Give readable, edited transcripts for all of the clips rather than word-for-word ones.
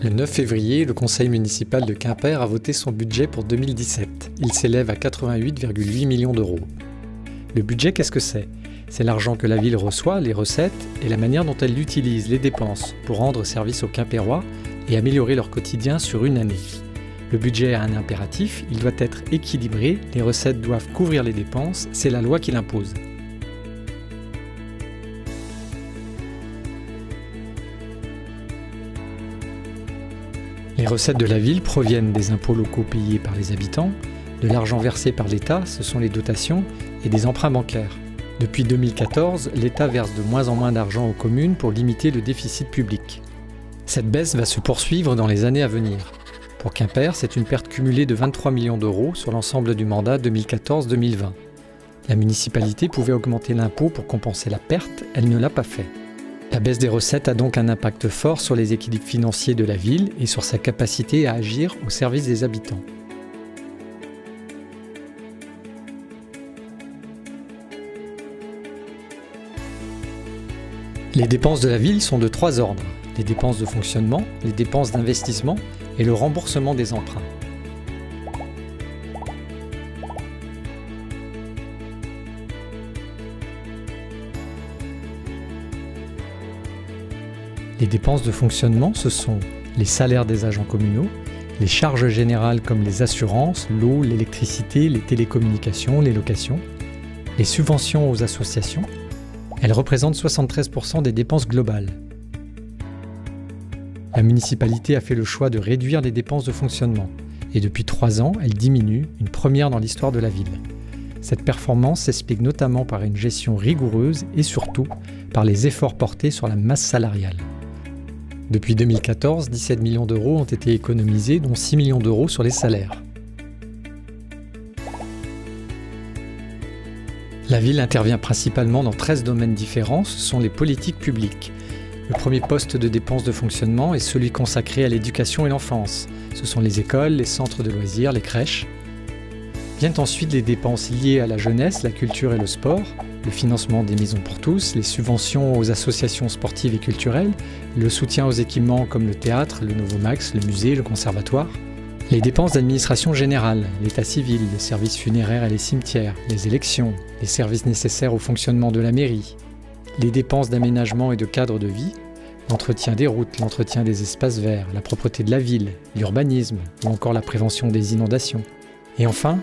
Le 9 février, le conseil municipal de Quimper a voté son budget pour 2017. Il s'élève à 88,8 millions d'euros. Le budget, qu'est-ce que c'est ? C'est l'argent que la ville reçoit, les recettes, et la manière dont elle utilise les dépenses pour rendre service aux Quimpérois et améliorer leur quotidien sur une année. Le budget a un impératif, il doit être équilibré, les recettes doivent couvrir les dépenses, c'est la loi qui l'impose. Les recettes de la ville proviennent des impôts locaux payés par les habitants, de l'argent versé par l'État, ce sont les dotations, et des emprunts bancaires. Depuis 2014, l'État verse de moins en moins d'argent aux communes pour limiter le déficit public. Cette baisse va se poursuivre dans les années à venir. Pour Quimper, c'est une perte cumulée de 23 millions d'euros sur l'ensemble du mandat 2014-2020. La municipalité pouvait augmenter l'impôt pour compenser la perte, elle ne l'a pas fait. La baisse des recettes a donc un impact fort sur les équilibres financiers de la ville et sur sa capacité à agir au service des habitants. Les dépenses de la ville sont de 3 ordres. Les dépenses de fonctionnement, les dépenses d'investissement et le remboursement des emprunts. Les dépenses de fonctionnement, ce sont les salaires des agents communaux, les charges générales comme les assurances, l'eau, l'électricité, les télécommunications, les locations, les subventions aux associations. Elles représentent 73% des dépenses globales. La municipalité a fait le choix de réduire les dépenses de fonctionnement et depuis 3 ans, elle diminue, une première dans l'histoire de la ville. Cette performance s'explique notamment par une gestion rigoureuse et surtout par les efforts portés sur la masse salariale. Depuis 2014, 17 millions d'euros ont été économisés, dont 6 millions d'euros sur les salaires. La ville intervient principalement dans 13 domaines différents, ce sont les politiques publiques. Le premier poste de dépenses de fonctionnement est celui consacré à l'éducation et l'enfance. Ce sont les écoles, les centres de loisirs, les crèches. Viennent ensuite les dépenses liées à la jeunesse, la culture et le sport, le financement des maisons pour tous, les subventions aux associations sportives et culturelles, le soutien aux équipements comme le théâtre, le Nouveau Max, le musée, le conservatoire. Les dépenses d'administration générale, l'état civil, les services funéraires et les cimetières, les élections, les services nécessaires au fonctionnement de la mairie, les dépenses d'aménagement et de cadre de vie, l'entretien des routes, l'entretien des espaces verts, la propreté de la ville, l'urbanisme ou encore la prévention des inondations. Et enfin,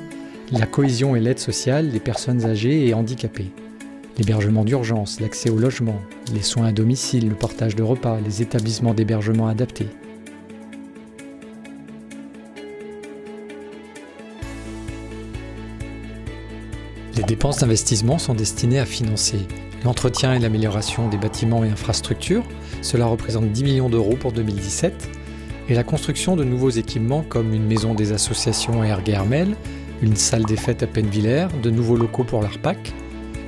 la cohésion et l'aide sociale des personnes âgées et handicapées. L'hébergement d'urgence, l'accès au logement, les soins à domicile, le portage de repas, les établissements d'hébergement adaptés. Les dépenses d'investissement sont destinées à financer l'entretien et l'amélioration des bâtiments et infrastructures, cela représente 10 millions d'euros pour 2017, et la construction de nouveaux équipements comme une maison des associations à Ergué-Hermel, une salle des fêtes à Pennevillers, de nouveaux locaux pour l'ARPAC,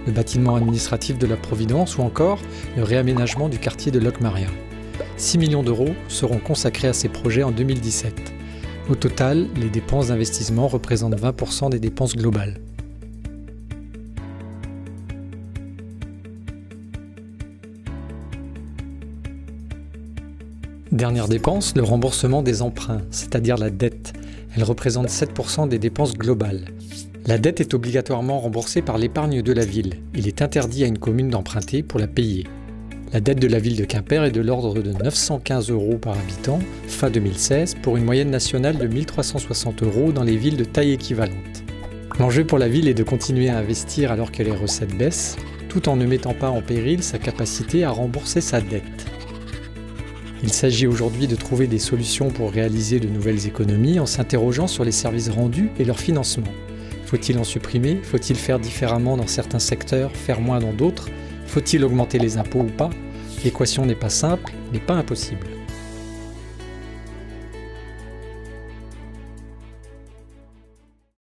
le bâtiment administratif de la Providence ou encore le réaménagement du quartier de Locmaria. 6 millions d'euros seront consacrés à ces projets en 2017. Au total, les dépenses d'investissement représentent 20% des dépenses globales. Dernière dépense, le remboursement des emprunts, c'est-à-dire la dette. Elle représente 7% des dépenses globales. La dette est obligatoirement remboursée par l'épargne de la ville. Il est interdit à une commune d'emprunter pour la payer. La dette de la ville de Quimper est de l'ordre de 915 euros par habitant, fin 2016, pour une moyenne nationale de 1360 euros dans les villes de taille équivalente. L'enjeu pour la ville est de continuer à investir alors que les recettes baissent, tout en ne mettant pas en péril sa capacité à rembourser sa dette. Il s'agit aujourd'hui de trouver des solutions pour réaliser de nouvelles économies en s'interrogeant sur les services rendus et leur financement. Faut-il en supprimer ? Faut-il faire différemment dans certains secteurs, faire moins dans d'autres ? Faut-il augmenter les impôts ou pas ? L'équation n'est pas simple, mais pas impossible.